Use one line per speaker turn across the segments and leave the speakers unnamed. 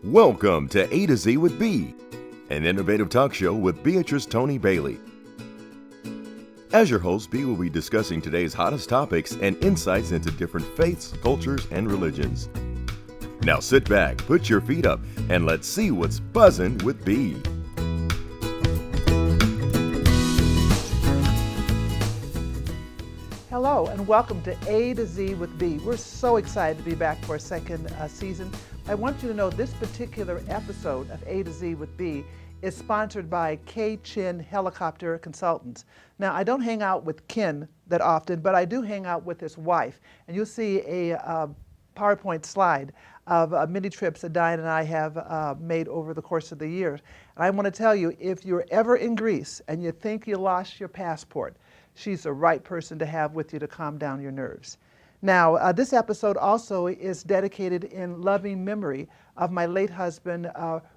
Welcome to A to Z with B, an innovative talk show with Beatrice Tony Bailey. As your host, B will be discussing today's hottest topics and insights into different faiths, cultures, and religions. Now sit back, put your feet up, and let's see what's buzzing with B.
Hello and welcome to A to Z with B. We're so excited to be back for a second season. I want you to know this particular episode of A to Z with B is sponsored by K. Chin Helicopter Consultants. Now, I don't hang out with Ken that often, but I do hang out with his wife. And you'll see a PowerPoint slide of many trips that Diane and I have made over the course of the years. And I want to tell you, if you're ever in Greece and you think you lost your passport, she's the right person to have with you to calm down your nerves. Now, this episode also is dedicated in loving memory of my late husband,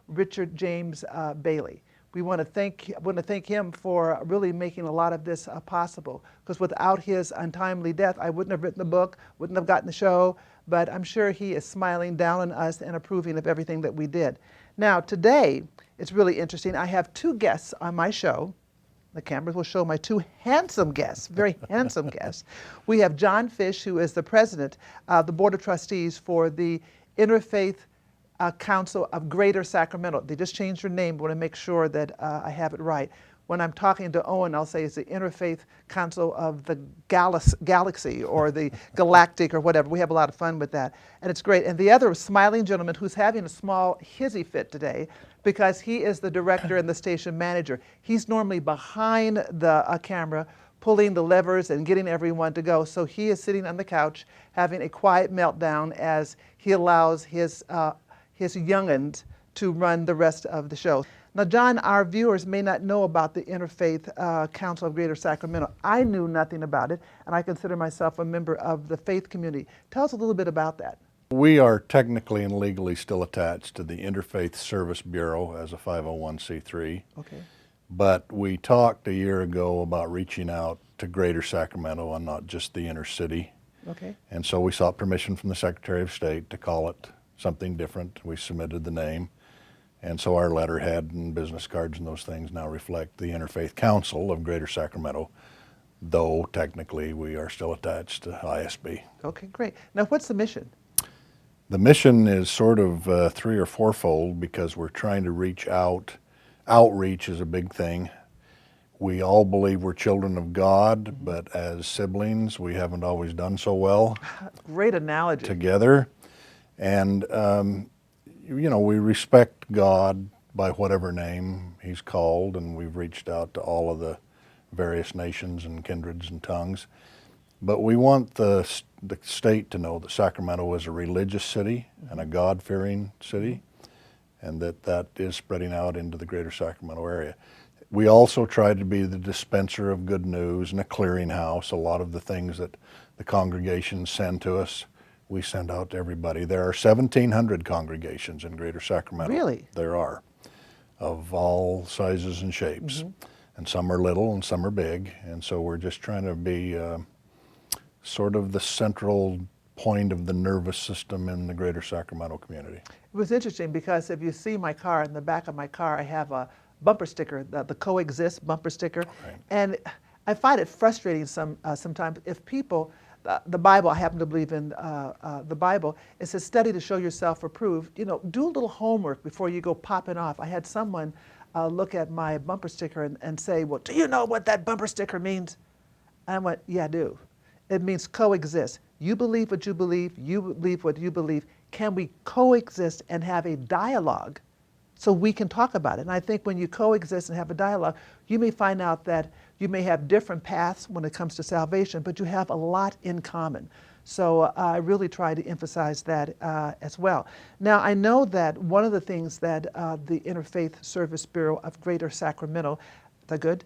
Richard James Bailey. We want to thank him for really making a lot of this possible, because without his untimely death, I wouldn't have written the book, wouldn't have gotten the show, but I'm sure he is smiling down on us and approving of everything that we did. Now, today, it's really interesting. I have two guests on my show. The cameras will show my two handsome guests, very handsome guests. We have Jon Fish, who is the president of the Board of Trustees for the Interfaith Council of Greater Sacramento. They just changed their name. I want to make sure that I have it right. When I'm talking to Owen, I'll say it's the Interfaith Council of the Galaxy or the Galactic or whatever. We have a lot of fun with that, and it's great. And the other smiling gentleman who's having a small hizzy fit today because he is the director and the station manager. He's normally behind the camera, pulling the levers and getting everyone to go. So he is sitting on the couch having a quiet meltdown as he allows his young'uns to run the rest of the show. Now, Jon, our viewers may not know about the Interfaith Council of Greater Sacramento. I knew nothing about it, and I consider myself a member of the faith community. Tell us a little bit about that.
We are technically and legally still attached to the Interfaith Service Bureau as a 501c3.
Okay.
But we talked a year ago about reaching out to Greater Sacramento and not just the inner city.
Okay.
And so we sought permission from the Secretary of State to call it something different. We submitted the name. And so our letterhead and business cards and those things now reflect the Interfaith Council of Greater Sacramento, though technically we are still attached to ISB.
Okay, great. Now, what's the mission?
The mission is sort of three or fourfold because we're trying to reach out. Outreach is a big thing. We all believe we're children of God, but as siblings, we haven't always done so well.
Great analogy.
Together. And, we respect God by whatever name He's called, and we've reached out to all of the various nations and kindreds and tongues. But we want the state to know that Sacramento is a religious city and a God-fearing city, and that is spreading out into the greater Sacramento area. We also try to be the dispenser of good news and a clearinghouse. A lot of the things that the congregations send to us, we send out to everybody. There are 1,700 congregations in greater Sacramento.
Really?
There are, of all sizes and shapes. And some are little and some are big. And so we're just trying to be sort of the central point of the nervous system in the greater Sacramento community. It
was interesting because if you see my car, in the back of my car, I have a bumper sticker, the coexist bumper sticker.
Right.
And I find it frustrating sometimes if people, the Bible, I happen to believe in the Bible, it says study to show yourself approved. Do a little homework before you go popping off. I had someone look at my bumper sticker and say, well, do you know what that bumper sticker means? And I went, yeah, I do. It means coexist. You believe what you believe what you believe. Can we coexist and have a dialogue so we can talk about it? And I think when you coexist and have a dialogue, you may find out that you may have different paths when it comes to salvation, but you have a lot in common. So I really try to emphasize that as well. Now, I know that one of the things that the Interfaith Service Bureau of Greater Sacramento, is that good?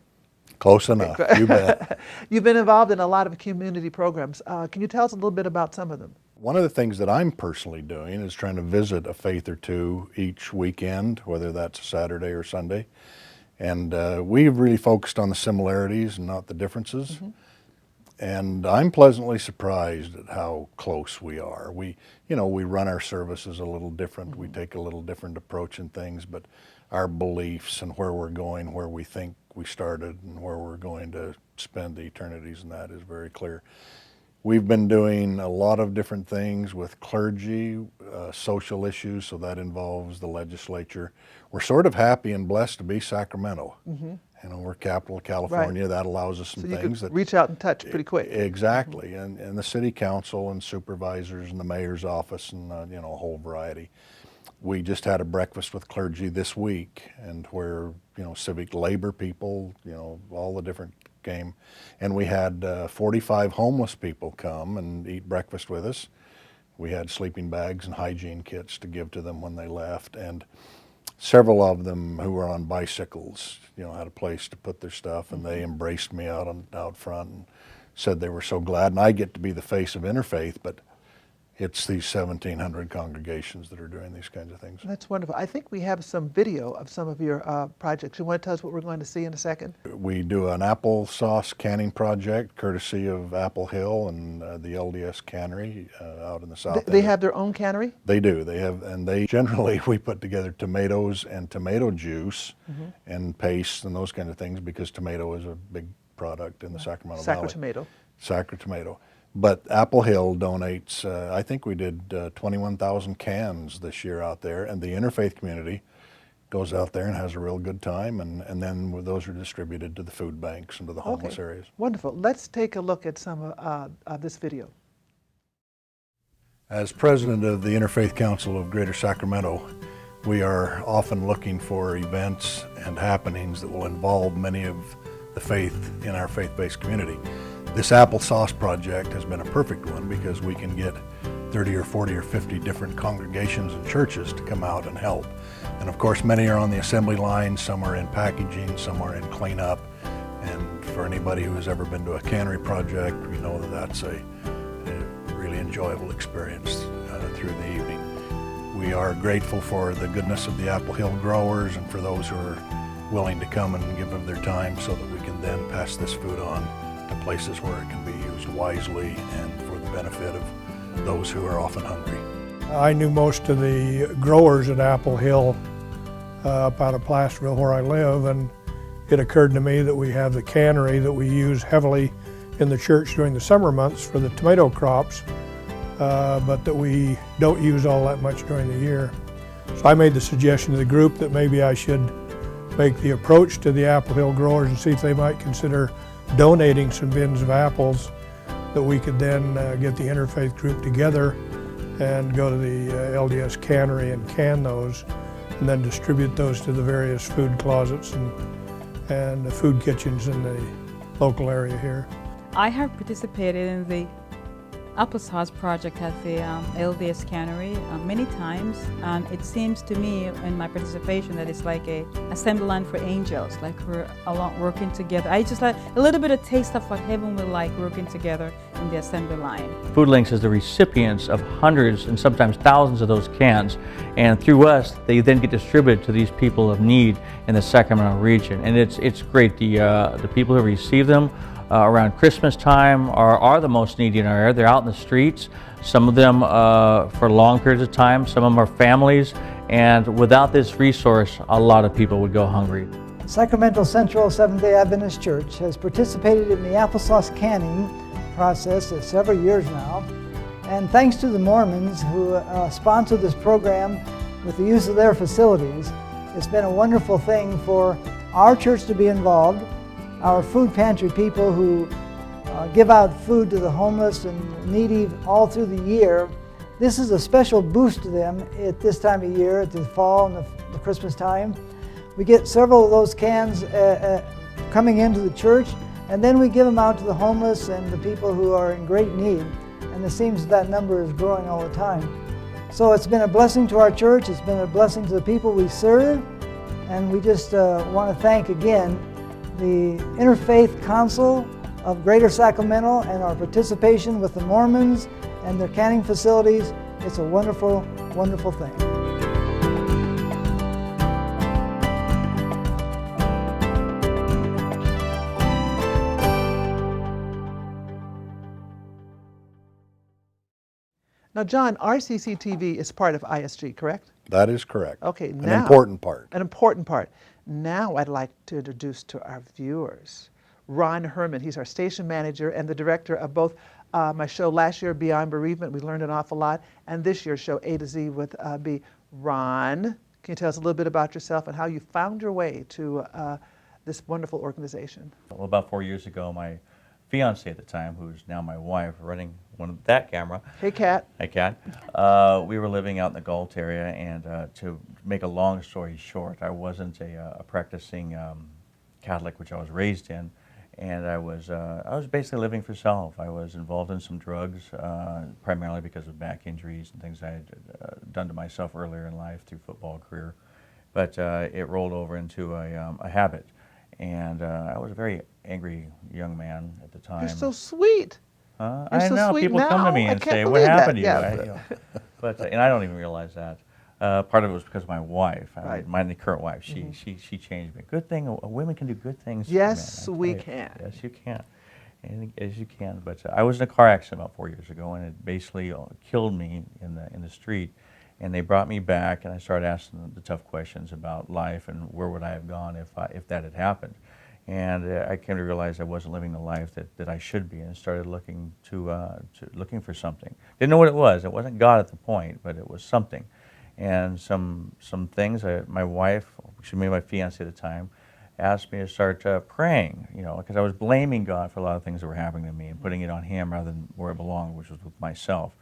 Close enough, you bet.
You've been involved in a lot of community programs. Can you tell us a little bit about some of them?
One of the things that I'm personally doing is trying to visit a faith or two each weekend, whether that's a Saturday or Sunday. And we've really focused on the similarities and not the differences. And I'm pleasantly surprised at how close we are. We run our services a little different. We take a little different approach in things, but our beliefs and where we're going, where we think we started and where we're going to spend the eternities, and that is very clear. We've been doing a lot of different things with clergy, social issues, so that involves the legislature. We're sort of happy and blessed to be Sacramento. We're capital of California. Right. That allows us some things that
reach out and touch pretty quick.
Exactly, and the city council and supervisors and the mayor's office and a whole variety. We just had a breakfast with clergy this week, and where civic labor people, all the different came, and we had 45 homeless people come and eat breakfast with us. We had sleeping bags and hygiene kits to give to them when they left, and several of them who were on bicycles, had a place to put their stuff, and they embraced me out front and said they were so glad. And I get to be the face of Interfaith, but it's these 1,700 congregations that are doing these kinds of things.
That's wonderful. I think we have some video of some of your projects. You want to tell us what we're going to see in a second? We
do an applesauce canning project, courtesy of Apple Hill and the LDS Cannery out in the south.
They have their own cannery?
They do. They have, and we put together tomatoes and tomato juice and paste and those kind of things, because tomato is a big product in the Sacramento Valley. Sacra tomato. But Apple Hill donates, I think we did 21,000 cans this year out there, and the interfaith community goes out there and has a real good time, and then those are distributed to the food banks and to the homeless areas.
Wonderful. Let's take a look at some of this video.
As president of the Interfaith Council of Greater Sacramento, we are often looking for events and happenings that will involve many of the faith in our faith-based community. This applesauce project has been a perfect one, because we can get 30 or 40 or 50 different congregations and churches to come out and help. And of course, many are on the assembly line, some are in packaging, some are in cleanup. And for anybody who has ever been to a cannery project, we know that that's a really enjoyable experience through the evening. We are grateful for the goodness of the Apple Hill growers and for those who are willing to come and give of their time, so that we can then pass this food on to places where it can be used wisely and for the benefit of those who are often hungry.
I knew most of the growers at Apple Hill up out of Placerville, where I live, and it occurred to me that we have the cannery that we use heavily in the church during the summer months for the tomato crops, but that we don't use all that much during the year. So I made the suggestion to the group that maybe I should make the approach to the Apple Hill growers and see if they might consider donating some bins of apples, that we could then get the interfaith group together and go to the LDS cannery and can those, and then distribute those to the various food closets and the food kitchens in the local area here.
I have participated in the applesauce project at the LDS cannery many times, and it seems to me in my participation that it's like a assembly line for angels, like we're along working together. I just like a little bit of taste of what heaven will like working together in the assembly line.
Food Links is the recipients of hundreds and sometimes thousands of those cans, and through us they then get distributed to these people of need in the Sacramento region, and it's great. The people who receive them around Christmas time are the most needy in our area. They're out in the streets, some of them for long periods of time, some of them are families, and without this resource, a lot of people would go hungry.
Sacramento Central Seventh-day Adventist Church has participated in the applesauce canning process for several years now, and thanks to the Mormons who sponsored this program with the use of their facilities, it's been a wonderful thing for our church to be involved. Our food pantry people who give out food to the homeless and needy all through the year. This is a special boost to them at this time of year, at the fall and the Christmas time. We get several of those cans coming into the church, and then we give them out to the homeless and the people who are in great need. And it seems that number is growing all the time. So it's been a blessing to our church, it's been a blessing to the people we serve, and we just want to thank again the Interfaith Council of Greater Sacramento and our participation with the Mormons and their canning facilities. It's a wonderful, wonderful thing.
Now, John, RCCTV is part of ISG, correct?
That is correct.
Okay,
An
now,
important part.
An important part. Now I'd like to introduce to our viewers Ron Herman. He's our station manager and the director of both my show last year, Beyond Bereavement. We learned an awful lot. And this year's show, A to Z with B. Ron, can you tell us a little bit about yourself and how you found your way to this wonderful organization?
Well, about 4 years ago, my fiance at the time, who's now my wife, running that camera.
Hey, Kat.
Hey, Kat. We were living out in the Galt area, and to make a long story short, I wasn't a practicing Catholic, which I was raised in, and I was basically living for self. I was involved in some drugs, primarily because of back injuries and things I had done to myself earlier in life through football career, but it rolled over into a habit. And I was a very angry young man at the time.
You're so sweet.
I
so
know.
sweet
People
now.
come to me
I
and
can't
say, "What
believe
happened to you?"
that. Yeah.
And I don't even realize that. Part of it was because of my wife,
Right.
my current wife. She changed me. Good thing women can do good things. for
Yes,
men, I
we
tell you.
can.
Yes, you can. And as you can. But I was in a car accident about 4 years ago, and it basically killed me in the street. And they brought me back, and I started asking the tough questions about life and where would I have gone if that had happened. And I came to realize I wasn't living the life that I should be, and started looking looking for something. Didn't know what it was. It wasn't God at the point, but it was something. And some things. My wife, she made my fiance at the time, asked me to start praying. Because I was blaming God for a lot of things that were happening to me and putting it on Him rather than where I belonged, which was with myself.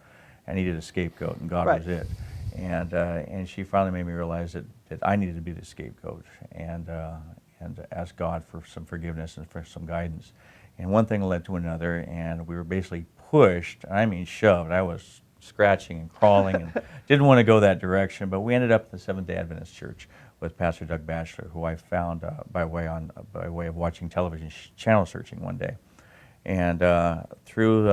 I needed a scapegoat, and God
Right.
was it. And she finally made me realize that I needed to be the scapegoat, and ask God for some forgiveness and for some guidance. And one thing led to another, and we were basically pushed, I mean shoved. I was scratching and crawling and didn't want to go that direction, but we ended up at the Seventh-day Adventist Church with Pastor Doug Batchelor, who I found by way of watching television channel searching one day. And through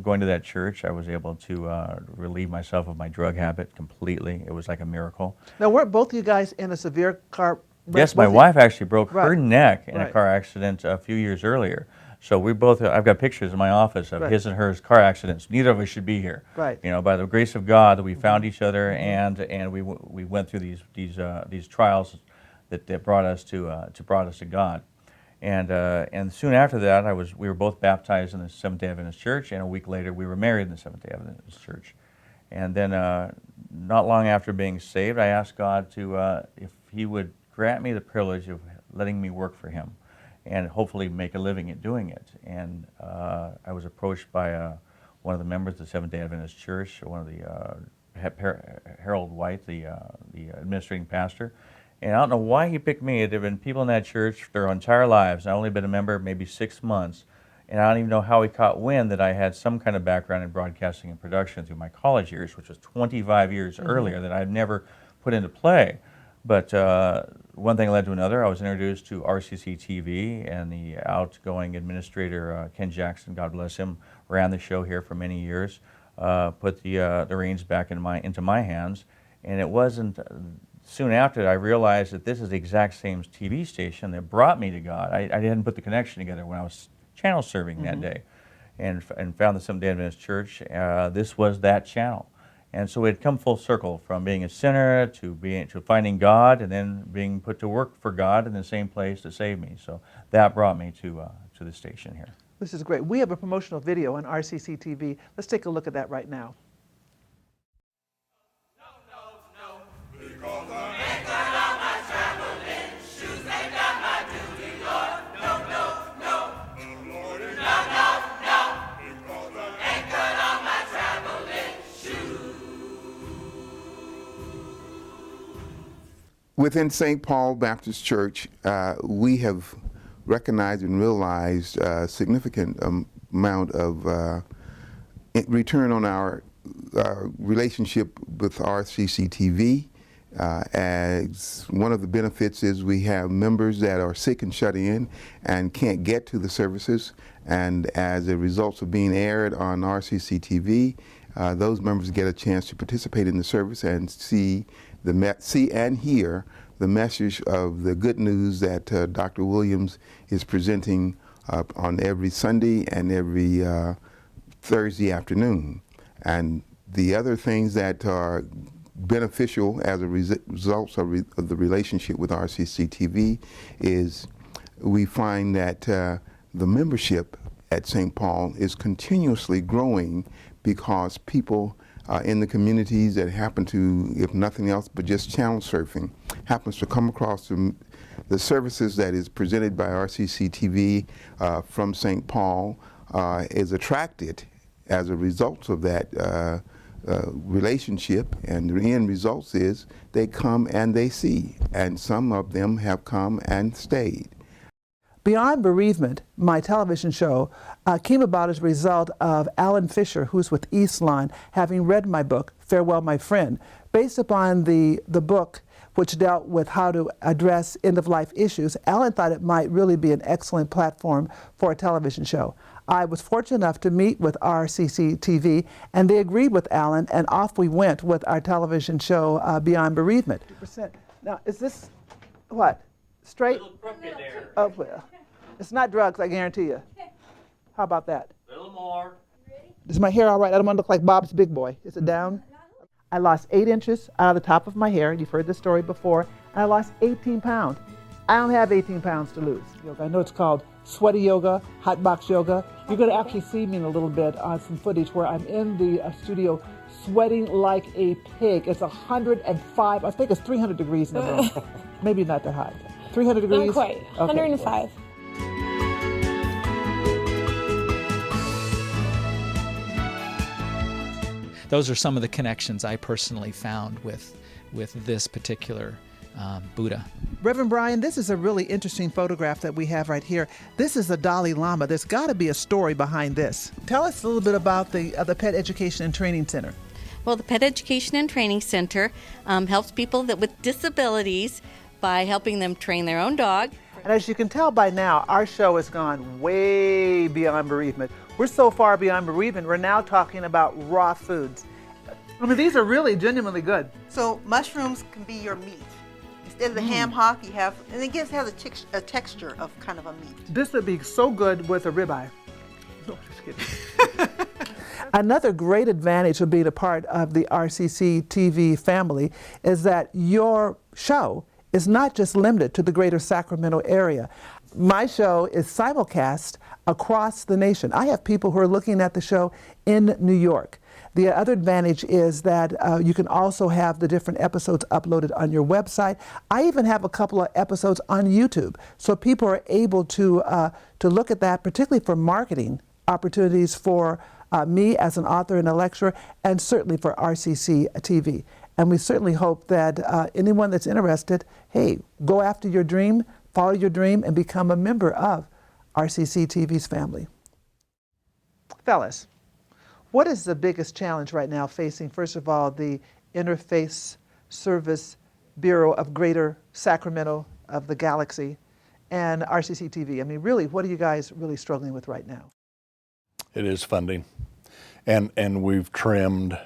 going to that church, I was able to relieve myself of my drug habit completely. It was like a miracle.
Now, weren't both of you guys in a severe car wreck?
Yes, my
Both of
wife actually broke her
Right.
neck in a
Right.
car accident a few years earlier. So we both, I've got pictures in my office of
Right.
his and hers car accidents. Neither of us should be here.
Right.
By the grace of God, that we found each other, and we went through these trials that brought us to God. And soon after that, we were both baptized in the Seventh-day Adventist Church, and a week later we were married in the Seventh-day Adventist Church. And then not long after being saved, I asked God if He would grant me the privilege of letting me work for Him and hopefully make a living at doing it. And I was approached by one of the members of the Seventh-day Adventist Church, one of the Harold White, the administrating pastor. And I don't know why he picked me. There have been people in that church their entire lives. I've only been a member maybe 6 months. And I don't even know how he caught wind that I had some kind of background in broadcasting and production through my college years, which was 25 years earlier, that I've never put into play. But one thing led to another. I was introduced to RCCTV, and the outgoing administrator, Ken Jackson, God bless him, ran the show here for many years, put the reins back into my hands. And it wasn't soon after that I realized that this is the exact same TV station that brought me to God. I hadn't put the connection together when I was channel serving that day, and found the Seventh-day Adventist Church. This was that channel. And so it had come full circle from being a sinner to finding God, and then being put to work for God in the same place to save me. So that brought me to the station here.
This is great. We have a promotional video on RCCTV. Let's take a look at that right now.
Within St. Paul Baptist Church, we have recognized and realized a significant amount of return on our relationship with RCCTV. As one of the benefits is we have members that are sick and shut in and can't get to the services, and as a result of being aired on RCCTV, those members get a chance to participate in the service and see and hear the message of the good news that Dr. Williams is presenting on every Sunday and every Thursday afternoon. And The other things that are beneficial as a result of the relationship with RCCTV is we find that the membership at St. Paul is continuously growing because people in the communities that happen to, if nothing else but just channel surfing, happens to come across the services that is presented by RCCTV from St. Paul, is attracted as a result of that relationship, and the end result is they come and they see, and some of them have come and stayed.
Beyond Bereavement, my television show, came about as a result of Alan Fisher, who's with Eastlawn, having read my book, Farewell, My Friend. Based upon the book, which dealt with how to address end-of-life issues, Alan thought it might really be an excellent platform for a television show. I was fortunate enough to meet with RCCTV, and they agreed with Alan, and off we went with our television show, Beyond Bereavement. Now, is this, what? Straight?
A little crooked there.
Oh, well, it's not drugs, I guarantee you. How about that?
A little more.
Is my hair all right? I don't want to look like Bob's Big Boy. Is it down? I lost 8 inches out of the top of my hair. You've heard this story before. And I lost 18 pounds. I don't have 18 pounds to lose. I know it's called sweaty yoga, hot box yoga. You're going to actually see me in a little bit on some footage where I'm in the studio sweating like a pig. It's 105, I think it's 300 degrees in the room. Maybe not that hot. 300 degrees?
Not quite.
Okay.
105.
Those are some of the connections I personally found with this particular Buddha.
Reverend Brian, this is a really interesting photograph that we have right here. This is the Dalai Lama. There's got to be a story behind this. Tell us a little bit about the Pet Education and Training Center.
Well, the Pet Education and Training Center helps people with disabilities by helping them train their own dog.
And as you can tell by now, our show has gone way beyond bereavement. We're so far beyond bereavement, we're now talking about raw foods. I mean, these are really genuinely good.
So mushrooms can be your meat. Instead of the ham hock, you have, and it has a texture of kind of a meat.
This would be so good with a ribeye. No, just kidding. Another great advantage of being a part of the RCCTV family is that your show is not just limited to the greater Sacramento area. My show is simulcast across the nation. I have people who are looking at the show in New York. The other advantage is that you can also have the different episodes uploaded on your website. I even have a couple of episodes on YouTube, so people are able to look at that, particularly for marketing opportunities for me as an author and a lecturer, and certainly for RCCTV. And we certainly hope that anyone that's interested, hey, go after your dream, follow your dream, and become a member of RCCTV's family. Fellas, what is the biggest challenge right now facing, first of all, the Interfaith Service Bureau of Greater Sacramento of the Galaxy and RCCTV? I mean, really, what are you guys really struggling with right now?
It is funding. And we've trimmed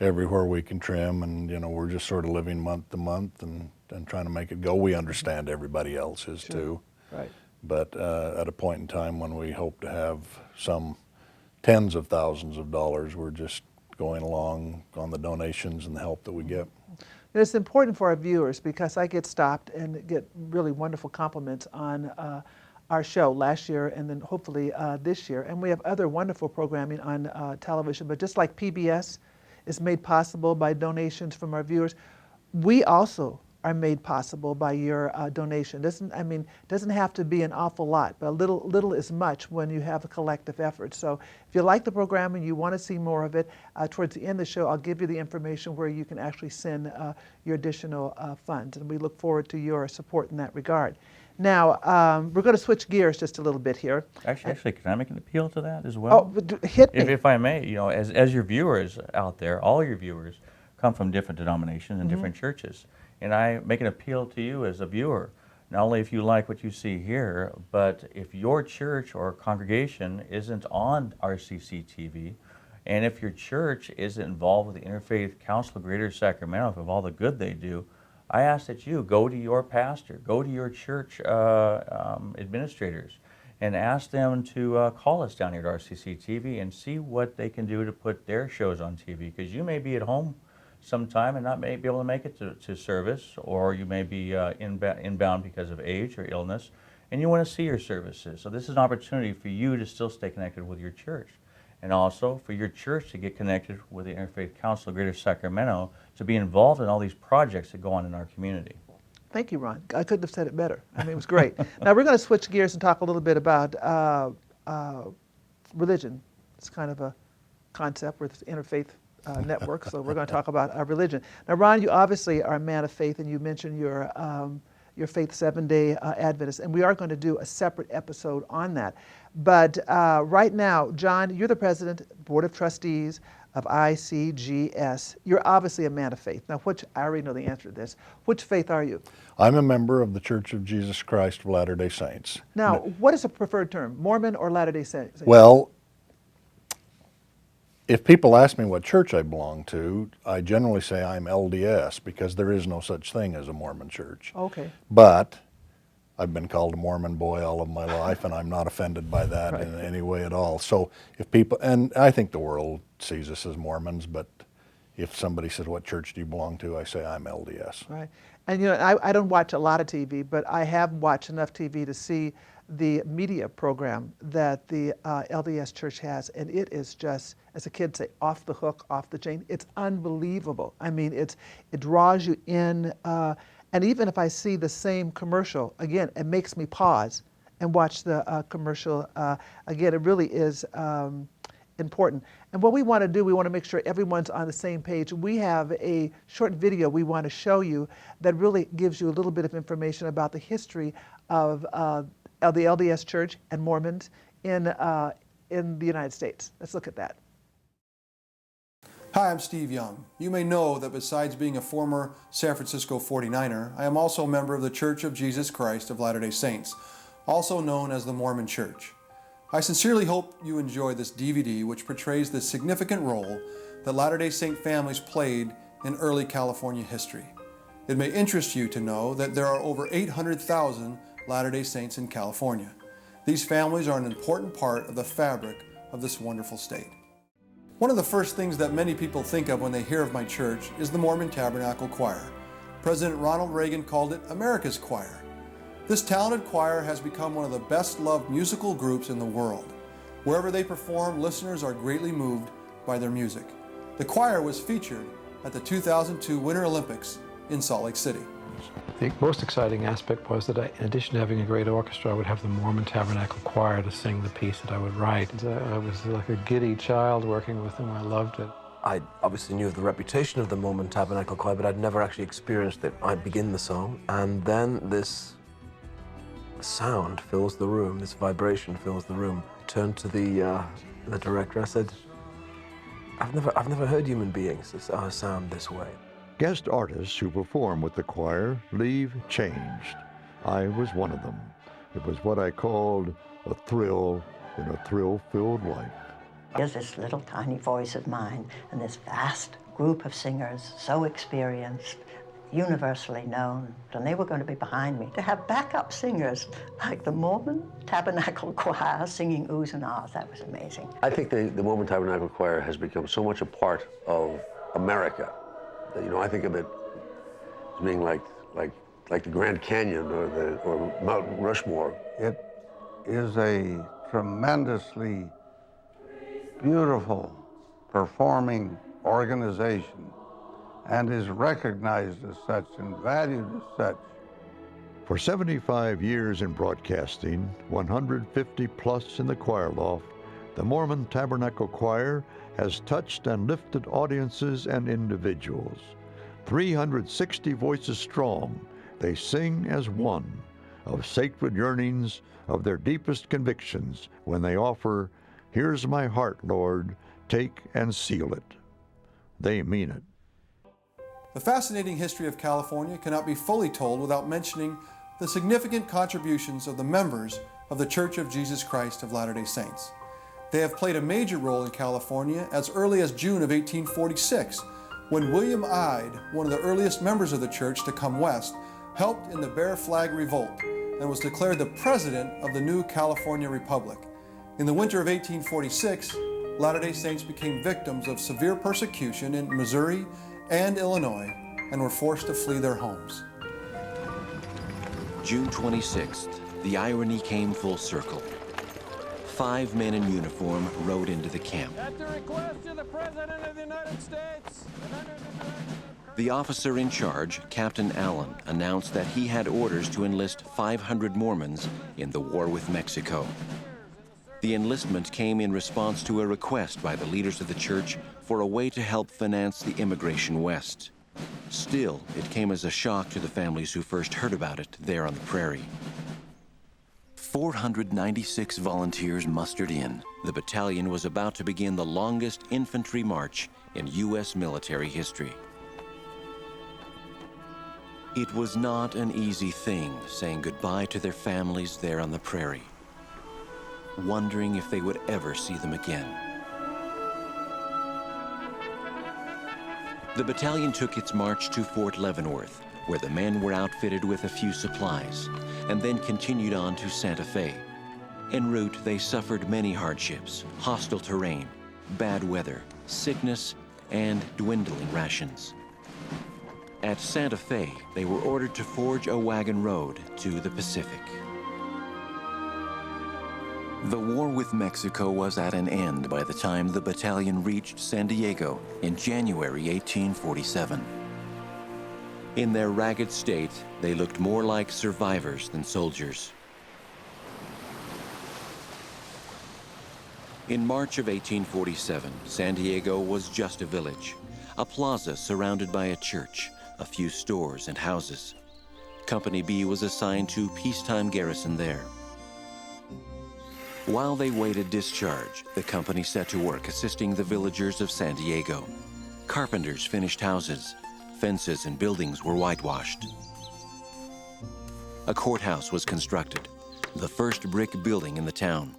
everywhere we can trim, and we're just sort of living month to month and trying to make it go. We understand everybody else is too.
Right.
But at a point in time when we hope to have some tens of thousands of dollars, we're just going along on the donations and the help that we get.
And it's important for our viewers because I get stopped and get really wonderful compliments on our show last year and then hopefully this year. And we have other wonderful programming on television, but just like PBS is made possible by donations from our viewers, we also are made possible by your donation. Doesn't have to be an awful lot, but a little is much when you have a collective effort. So if you like the program and you want to see more of it, towards the end of the show, I'll give you the information where you can actually send your additional funds, and we look forward to your support in that regard. Now, we're going to switch gears just a little bit here.
Actually, can I make an appeal to that as well?
Oh, hit me.
If I may, as your viewers out there, all your viewers come from different denominations and different churches. And I make an appeal to you as a viewer, not only if you like what you see here, but if your church or congregation isn't on RCCTV, and if your church isn't involved with the Interfaith Council of Greater Sacramento, of all the good they do, I ask that you go to your pastor, go to your church administrators, and ask them to call us down here at RCCTV and see what they can do to put their shows on TV, because you may be at home sometime and not may be able to make it to service, or you may be inbound because of age or illness, and you want to see your services. So this is an opportunity for you to still stay connected with your church, and also for your church to get connected with the Interfaith Council of Greater Sacramento to be involved in all these projects that go on in our community.
Thank you, Ron. I couldn't have said it better. I mean, it was great. Now we're going to switch gears and talk a little bit about religion. It's kind of a concept with interfaith network, so we're going to talk about our religion. Now, Ron, you obviously are a man of faith, and you mentioned your faith Seventh-day Adventist, and we are going to do a separate episode on that. But right now, Jon, you're the president, board of trustees of ICGS. You're obviously a man of faith. Now, I already know the answer to this. Which faith are you?
I'm a member of the Church of Jesus Christ of Latter-day Saints.
Now, what is a preferred term, Mormon or Latter-day Saints?
Well, if people ask me what church I belong to, I generally say I'm LDS, because there is no such thing as a Mormon church.
Okay.
But I've been called a Mormon boy all of my life, and I'm not offended by that
Right.
in any way at all. So if people, and I think the world sees us as Mormons, but if somebody says, what church do you belong to, I say I'm LDS.
Right. And you know, I don't watch a lot of TV, but I have watched enough TV to see the media program that the LDS Church has, and it is just, as the kids say, off the hook, off the chain. It's unbelievable. I mean, it draws you in, and even if I see the same commercial, again, it makes me pause and watch the commercial. Again, it really is important. And what we want to do, we want to make sure everyone's on the same page. We have a short video we want to show you that really gives you a little bit of information about the history of the LDS Church and Mormons in the United States. Let's look at that.
Hi, I'm Steve Young. You may know that besides being a former San Francisco 49er, I am also a member of the Church of Jesus Christ of Latter-day Saints, also known as the Mormon Church. I sincerely hope you enjoy this DVD, which portrays the significant role that Latter-day Saint families played in early California history. It may interest you to know that there are over 800,000 Latter-day Saints in California. These families are an important part of the fabric of this wonderful state. One of the first things that many people think of when they hear of my church is the Mormon Tabernacle Choir. President Ronald Reagan called it America's Choir. This talented choir has become one of the best-loved musical groups in the world. Wherever they perform, listeners are greatly moved by their music. The choir was featured at the 2002 Winter Olympics in Salt Lake City.
The most exciting aspect was that in addition to having a great orchestra, I would have the Mormon Tabernacle Choir to sing the piece that I would write. I was like a giddy child working with them. I loved it.
I obviously knew of the reputation of the Mormon Tabernacle Choir, but I'd never actually experienced it. I'd begin the song, and then this sound fills the room, this vibration fills the room. I turned to the director. I said, I've never heard human beings sound this way.
Guest artists who perform with the choir leave changed. I was one of them. It was what I called a thrill in a thrill-filled life.
Here's this little tiny voice of mine and this vast group of singers, so experienced, universally known, and they were going to be behind me. To have backup singers like the Mormon Tabernacle Choir singing oohs and ahs, that was amazing.
I think the Mormon Tabernacle Choir has become so much a part of America that, you know, I think of it as being like the Grand Canyon or Mount Rushmore.
It is a tremendously beautiful performing organization and is recognized as such and valued as such.
For 75 years in broadcasting, 150 plus in the choir loft, the Mormon Tabernacle Choir has touched and lifted audiences and individuals. 360 voices strong, they sing as one, of sacred yearnings, of their deepest convictions, when they offer, "Here's my heart, Lord, take and seal it." They mean it.
The fascinating history of California cannot be fully told without mentioning the significant contributions of the members of the Church of Jesus Christ of Latter-day Saints. They have played a major role in California as early as June of 1846, when William Ide, one of the earliest members of the church to come west, helped in the Bear Flag Revolt, and was declared the president of the new California Republic. In the winter of 1846, Latter-day Saints became victims of severe persecution in Missouri and Illinois and were forced to flee their homes.
June 26th, the irony came full circle. 5 men in uniform rode into the camp.
At the request of the President of the United States.
The officer in charge, Captain Allen, announced that he had orders to enlist 500 Mormons in the war with Mexico. The enlistment came in response to a request by the leaders of the church for a way to help finance the immigration west. Still, it came as a shock to the families who first heard about it there on the prairie. 496 volunteers mustered in. The battalion was about to begin the longest infantry march in U.S. military history. It was not an easy thing saying goodbye to their families there on the prairie, wondering if they would ever see them again. The battalion took its march to Fort Leavenworth, where the men were outfitted with a few supplies, and then continued on to Santa Fe. En route, they suffered many hardships: hostile terrain, bad weather, sickness, and dwindling rations. At Santa Fe, they were ordered to forge a wagon road to the Pacific. The war with Mexico was at an end by the time the battalion reached San Diego in January 1847. In their ragged state, they looked more like survivors than soldiers. In March of 1847, San Diego was just a village, a plaza surrounded by a church, a few stores and houses. Company B was assigned to peacetime garrison there. While they waited discharge, the company set to work assisting the villagers of San Diego. Carpenters finished houses. Fences and buildings were whitewashed. A courthouse was constructed, the first brick building in the town.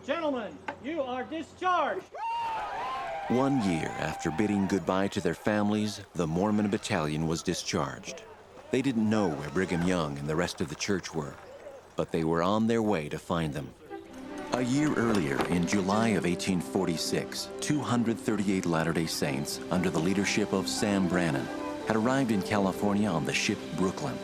Gentlemen, you are discharged.
1 year after bidding goodbye to their families, the Mormon battalion was discharged. They didn't know where Brigham Young and the rest of the church were, but they were on their way to find them. A year earlier, in July of 1846, 238 Latter-day Saints, under the leadership of Sam Brannan, had arrived in California on the ship Brooklyn.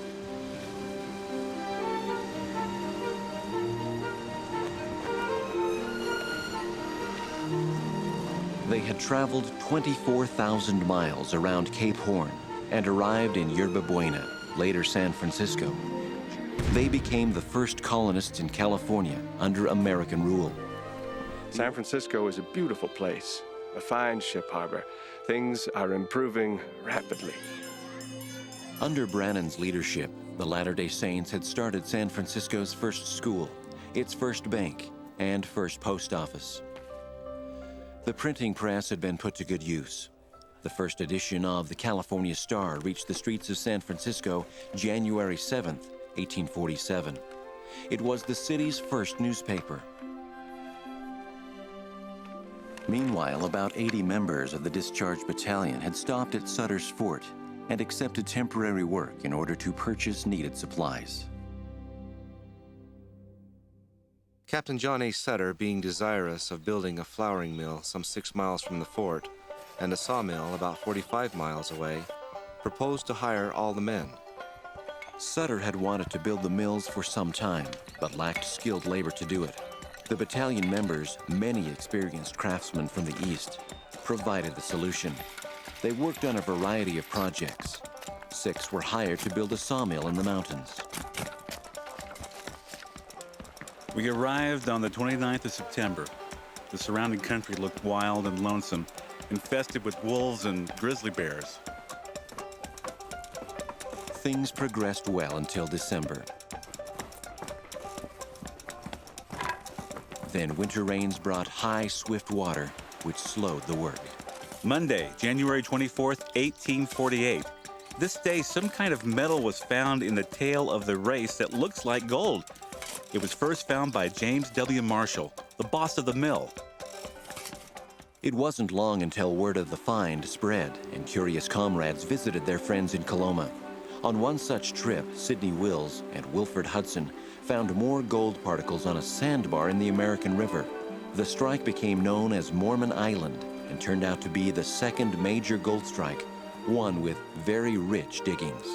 They had traveled 24,000 miles around Cape Horn and arrived in Yerba Buena, later San Francisco. They became the first colonists in California under American rule.
San Francisco is a beautiful place, a fine ship harbor. Things are improving rapidly.
Under Brannan's leadership, the Latter-day Saints had started San Francisco's first school, its first bank, and first post office. The printing press had been put to good use. The first edition of the California Star reached the streets of San Francisco January 7th, 1847. It was the city's first newspaper. Meanwhile, about 80 members of the discharged battalion had stopped at Sutter's Fort and accepted temporary work in order to purchase needed supplies.
Captain John A. Sutter, being desirous of building a flouring mill some 6 miles from the fort and a sawmill about 45 miles away, proposed to hire all the men.
Sutter had wanted to build the mills for some time, but lacked skilled labor to do it. The battalion members, many experienced craftsmen from the East, provided the solution. They worked on a variety of projects. 6 were hired to build a sawmill in the mountains.
We arrived on the 29th of September. The surrounding country looked wild and lonesome, infested with wolves and grizzly bears.
Things progressed well until December. Then winter rains brought high, swift water, which slowed the work.
Monday, January 24th, 1848. This day, some kind of metal was found in the tail of the race that looks like gold. It was first found by James W. Marshall, the boss of the mill.
It wasn't long until word of the find spread and curious comrades visited their friends in Coloma. On one such trip, Sidney Wills and Wilford Hudson found more gold particles on a sandbar in the American River. The strike became known as Mormon Island and turned out to be the second major gold strike, one with very rich diggings.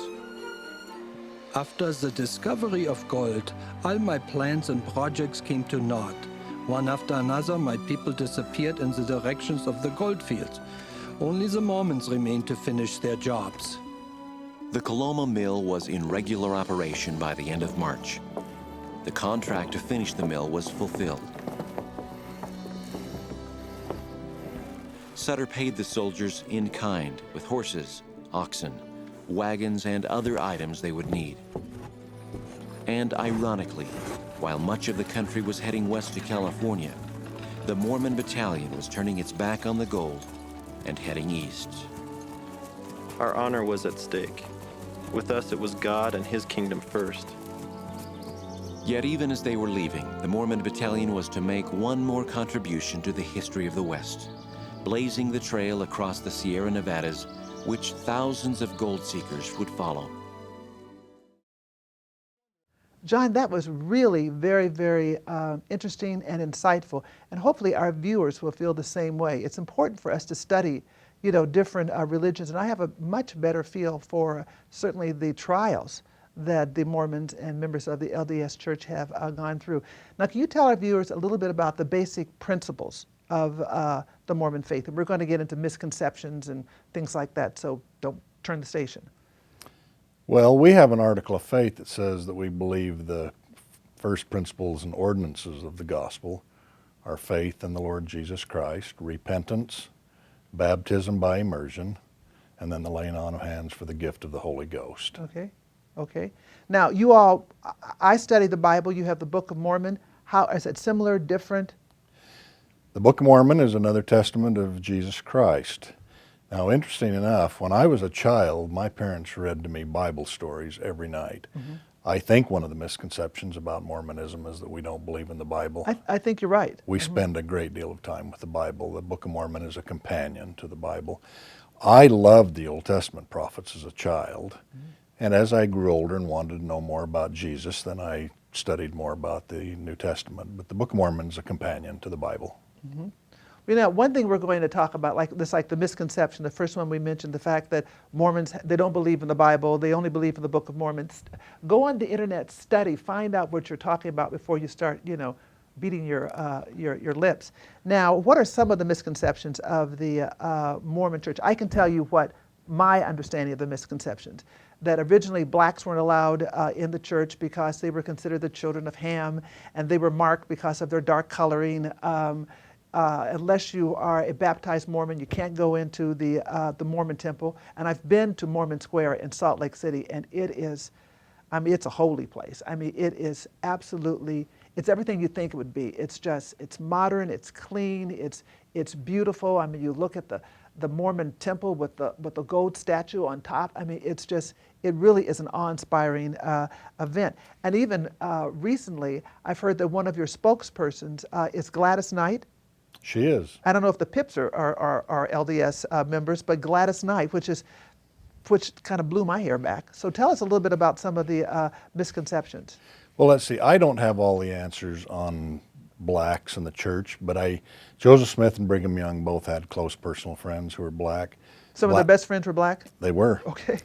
After the discovery of gold, all my plans and projects came to naught. One after another, my people disappeared in the directions of the gold fields. Only the Mormons remained to finish their jobs.
The Coloma mill was in regular operation by the end of March. The contract to finish the mill was fulfilled. Sutter paid the soldiers in kind with horses, oxen, wagons, and other items they would need. And ironically, while much of the country was heading west to California, the Mormon Battalion was turning its back on the gold and heading east.
Our honor was at stake. With us, it was God and His kingdom first.
Yet even as they were leaving, the Mormon Battalion was to make one more contribution to the history of the West, blazing the trail across the Sierra Nevadas, which thousands of gold seekers would follow.
Jon, that was really very, very interesting and insightful, and hopefully our viewers will feel the same way. It's important for us to study, you know, different religions, and I have a much better feel for certainly the trials that the Mormons and members of the LDS Church have gone through. Now, can you tell our viewers a little bit about the basic principles of the Mormon faith? And we're going to get into misconceptions and things like that, so don't turn the station.
Well, we have an article of faith that says that we believe the first principles and ordinances of the gospel are faith in the Lord Jesus Christ, repentance, baptism by immersion, and then the laying on of hands for the gift of the Holy Ghost.
Okay, okay. Now, you all, I study the Bible. You have the Book of Mormon. How is it similar, different?
The Book of Mormon is another testament of Jesus Christ. Now, interesting enough, when I was a child, my parents read to me Bible stories every night.
Mm-hmm.
I think one of the misconceptions about Mormonism is that we don't believe in the Bible.
I think you're right.
We spend a great deal of time with the Bible. The Book of Mormon is a companion to the Bible. I loved the Old Testament prophets as a child, and as I grew older and wanted to know more about Jesus, then I studied more about the New Testament. But the Book of Mormon is a companion to the Bible.
Mm-hmm. You know, one thing we're going to talk about, like the misconception, the first one we mentioned, the fact that Mormons, they don't believe in the Bible, they only believe in the Book of Mormon. Go on the internet, study, find out what you're talking about before you start, you know, beating your lips. Now, what are some of the misconceptions of the Mormon Church? I can tell you what my understanding of the misconceptions. That originally blacks weren't allowed in the church because they were considered the children of Ham, and they were marked because of their dark coloring. Unless you are a baptized Mormon, you can't go into the Mormon temple. And I've been to Mormon Square in Salt Lake City, and it is, I mean, it's a holy place. I mean, it is absolutely, it's everything you think it would be. It's just, it's modern, it's clean, it's beautiful. I mean, you look at the Mormon temple with the gold statue on top. I mean, it's just, it really is an awe-inspiring event. And even recently, I've heard that one of your spokespersons is Gladys Knight.
She is.
I don't know if the Pips are LDS members, but Gladys Knight, which kind of blew my hair back. So tell us a little bit about some of the misconceptions.
Well, let's see. I don't have all the answers on blacks in the church, but Joseph Smith and Brigham Young both had close personal friends who were black.
Some of their best friends were black?
They were.
Okay.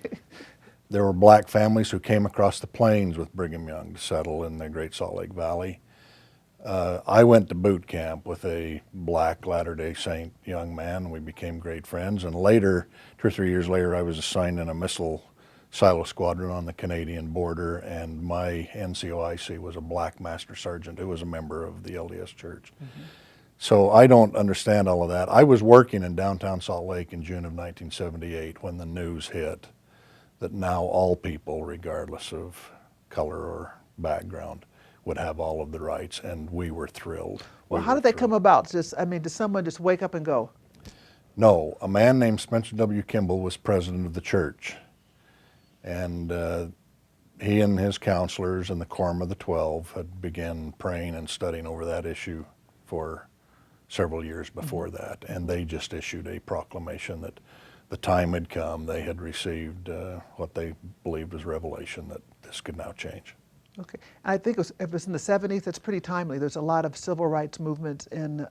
There were black families who came across the plains with Brigham Young to settle in the Great Salt Lake Valley. I went to boot camp with a black Latter-day Saint young man. We became great friends, and later, 2 or 3 years later, I was assigned in a missile silo squadron on the Canadian border, and my NCOIC was a black master sergeant who was a member of the LDS Church. Mm-hmm. So I don't understand all of that. I was working in downtown Salt Lake in June of 1978 when the news hit that now all people, regardless of color or background, would have all of the rights, and we were thrilled.
Well, how did that come about? Just, I mean, did someone just wake up and go?
No, a man named Spencer W. Kimball was president of the church, and he and his counselors and the Quorum of the 12 had begun praying and studying over that issue for several years before that, and they just issued a proclamation that the time had come. They had received what they believed was revelation that this could now change.
Okay, I think it was in the 70s. It's pretty timely. There's a lot of civil rights movements, and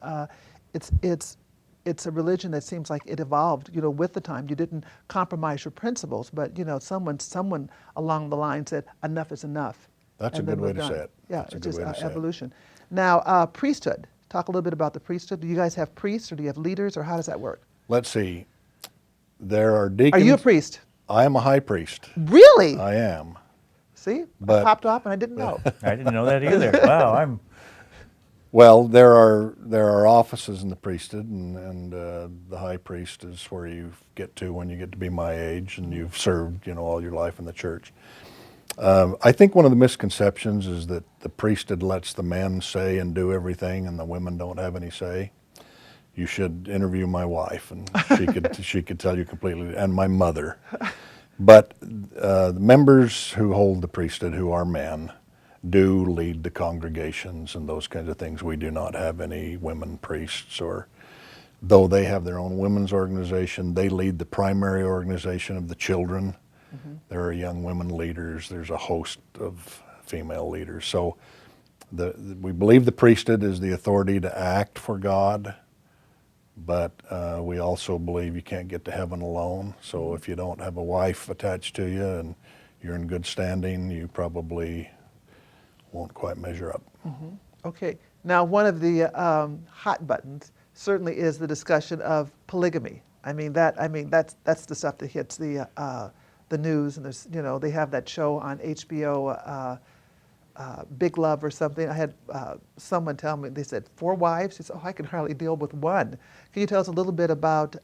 it's a religion that seems like it evolved, with the time. You didn't compromise your principles, but someone along the line said enough is enough.
That's a
and
good
then
way
moved
to
on.
say it.
Yeah,
That's a
it's
good
just
way to say it.
evolution. Now, priesthood. Talk a little bit about the priesthood. Do you guys have priests, or do you have leaders, or how does that work?
Let's see. There are deacons.
Are you a priest?
I am a high priest.
Really?
I am.
See,
But
I popped off and I didn't know.
I didn't know that either. Wow,
Well, there are offices in the priesthood, and the high priest is where you get to when you get to be my age and you've served, all your life in the church. I think one of the misconceptions is that the priesthood lets the men say and do everything, and the women don't have any say. You should interview my wife, and she could tell you completely, and my mother. But the members who hold the priesthood, who are men, do lead the congregations and those kinds of things. We do not have any women priests, or though they have their own women's organization, they lead the primary organization of the children.
Mm-hmm.
There are young women leaders. There's a host of female leaders. So we believe the priesthood is the authority to act for God, but we also believe you can't get to heaven alone. So if you don't have a wife attached to you and you're in good standing, you probably won't quite measure up.
Mm-hmm. Okay. Now, one of the hot buttons certainly is the discussion of polygamy. That's the stuff that hits the news, and there's they have that show on HBO, Big Love or something. I had someone tell me, they said 4 wives. He said, I can hardly deal with one. Can you tell us a little bit about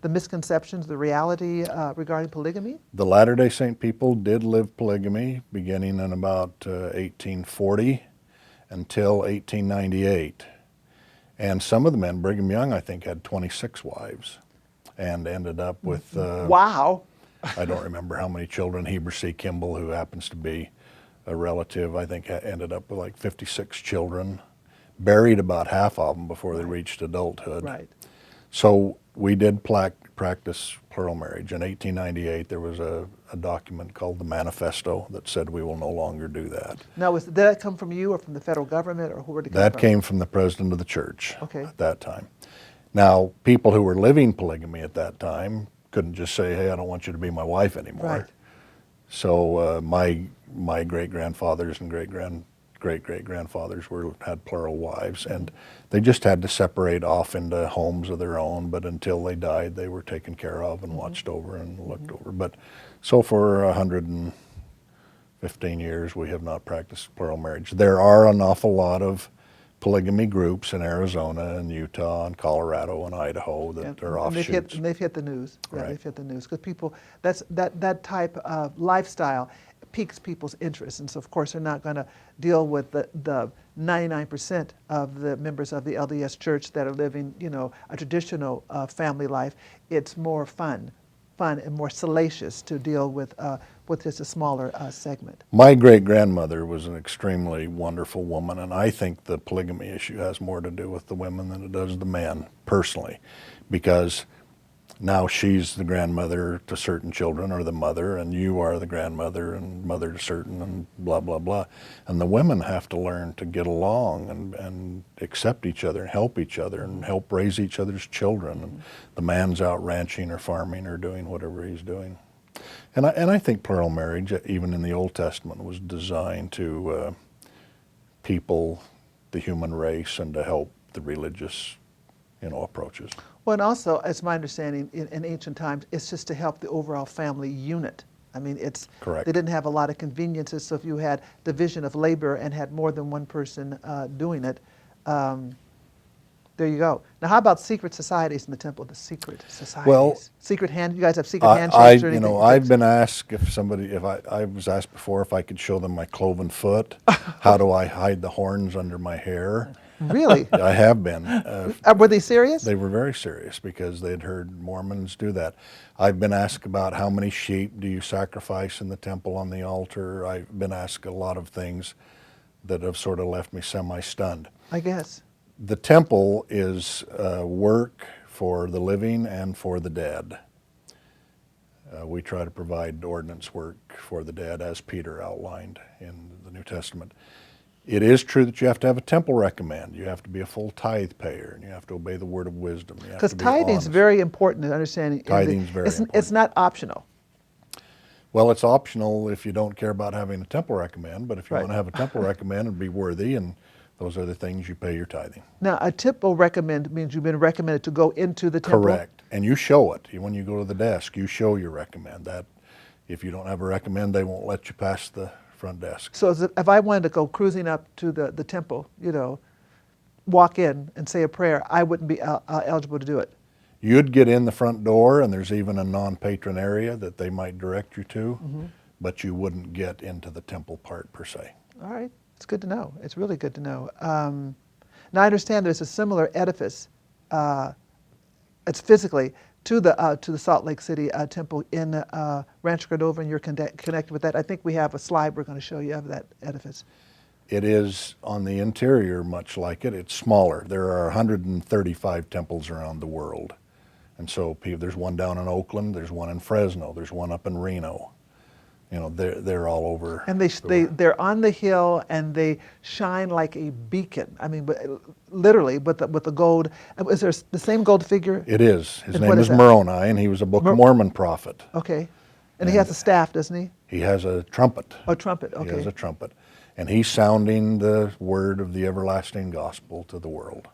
the misconceptions, the reality regarding polygamy?
The Latter-day Saint people did live polygamy beginning in about 1840 until 1898. And some of the men, Brigham Young, I think, had 26 wives and ended up with...
wow!
I don't remember how many children. Heber C. Kimball, who happens to be a relative, I think ended up with like 56 children, buried about half of them before they reached adulthood.
Right.
So we did practice plural marriage. In 1898, there was a document called the Manifesto that said we will no longer do that.
Now, did that come from you or from the federal government, or where did it come from?
That came from the president of the church
Okay.
at that time. Now, people who were living polygamy at that time couldn't just say, hey, I don't want you to be my wife anymore.
Right.
So my great-grandfathers and great-great-grandfathers had plural wives, and they just had to separate off into homes of their own, but until they died, they were taken care of and watched over and looked over. But so for 115 years, we have not practiced plural marriage. There are an awful lot of polygamy groups in Arizona and Utah and Colorado and Idaho that are offshoots.
They've hit the news. Yeah,
Right.
they've hit the news because people, that type of lifestyle piques people's interest, and so of course they're not going to deal with the 99% of the members of the LDS Church that are living, a traditional family life. It's more fun and more salacious to deal with just a smaller segment.
My great-grandmother was an extremely wonderful woman, and I think the polygamy issue has more to do with the women than it does the men, personally, because now she's the grandmother to certain children, or the mother, and you are the grandmother and mother to certain, and blah, blah, blah. And the women have to learn to get along and accept each other and help raise each other's children. And the man's out ranching or farming or doing whatever he's doing. And I think plural marriage, even in the Old Testament, was designed to people the human race and to help the religious, approaches.
Well, and also, it's my understanding, in ancient times, it's just to help the overall family unit. It's
correct.
They didn't have a lot of conveniences, so if you had division of labor and had more than one person doing it, there you go. Now, how about secret societies in the temple? The secret societies.
Well,
you guys have secret handshakes or anything?
I've been asked I was asked before if I could show them my cloven foot. How do I hide the horns under my hair?
Really?
I have been.
Were they serious?
They were very serious because they'd heard Mormons do that. I've been asked about how many sheep do you sacrifice in the temple on the altar. I've been asked a lot of things that have sort of left me semi-stunned.
I guess.
The temple is work for the living and for the dead. We try to provide ordinance work for the dead, as Peter outlined in the New Testament. It is true that you have to have a temple recommend. You have to be a full tithe payer, and you have to obey the word of wisdom.
Because tithing is very important in understanding.
Tithing is very important.
It's not optional.
Well, it's optional if you don't care about having a temple recommend, but if you
Right.
want to have a temple recommend and be worthy, and those are the things you pay your tithing.
Now, a temple recommend means you've been recommended to go into the temple.
Correct. And you show it. When you go to the desk, you show your recommend. That if you don't have a recommend, they won't let you pass the front desk.
So if I wanted to go cruising up to the temple, walk in and say a prayer, I wouldn't be eligible to do it.
You'd get in the front door, and there's even a non-patron area that they might direct you to, but you wouldn't get into the temple part per se.
All right. It's good to know. It's really good to know. Now, I understand there's a similar edifice, it's physically, to the Salt Lake City temple in Rancho Cordova, and you're connected with that. I think we have a slide we're going to show you of that edifice.
It is on the interior much like it. It's smaller. There are 135 temples around the world. And so there's one down in Oakland, there's one in Fresno, there's one up in Reno. They're all over.
And they're on the hill, and they shine like a beacon. I mean, literally, with the gold. Is there the same gold figure?
It is. His
And
name
what
is
that?
Moroni, and he was a Book of Mormon prophet.
Okay. And he has a staff, doesn't he?
He has a trumpet.
Oh, trumpet, okay.
He has a trumpet. And he's sounding the word of the everlasting gospel to the world.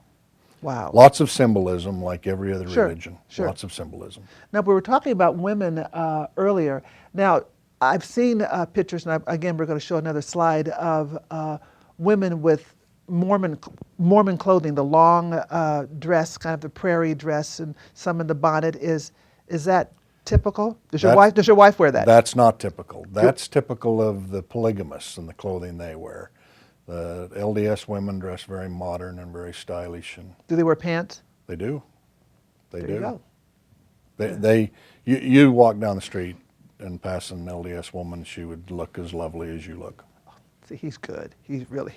Wow.
Lots of symbolism, like every other religion.
Sure.
Lots of symbolism.
Now, we were talking about women earlier. Now, I've seen pictures, and again, we're going to show another slide of women with Mormon clothing, the long dress, kind of the prairie dress, and some in the bonnet. Is that typical? Does your wife wear that?
That's not typical. That's typical of the polygamists and the clothing they wear. The LDS women dress very modern and very stylish. And
do they wear pants?
They do. They do.
You go.
You walk down the street and pass an LDS woman, she would look as lovely as you look.
See, he's good. He's really,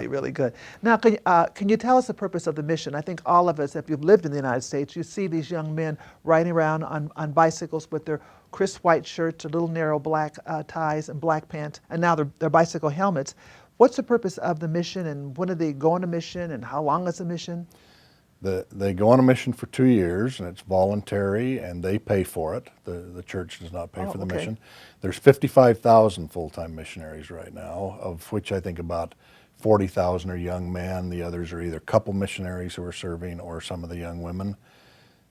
really good. Now, can you tell us the purpose of the mission? I think all of us, if you've lived in the United States, you see these young men riding around on bicycles with their crisp white shirts, their little narrow black ties and black pants, and now their bicycle helmets. What's the purpose of the mission, and when do they go on a mission, and how long is the mission?
They go on a mission for 2 years, and it's voluntary, and they pay for it. The church does not pay for the mission. There's 55,000 full-time missionaries right now, of which I think about 40,000 are young men. The others are either couple missionaries who are serving or some of the young women.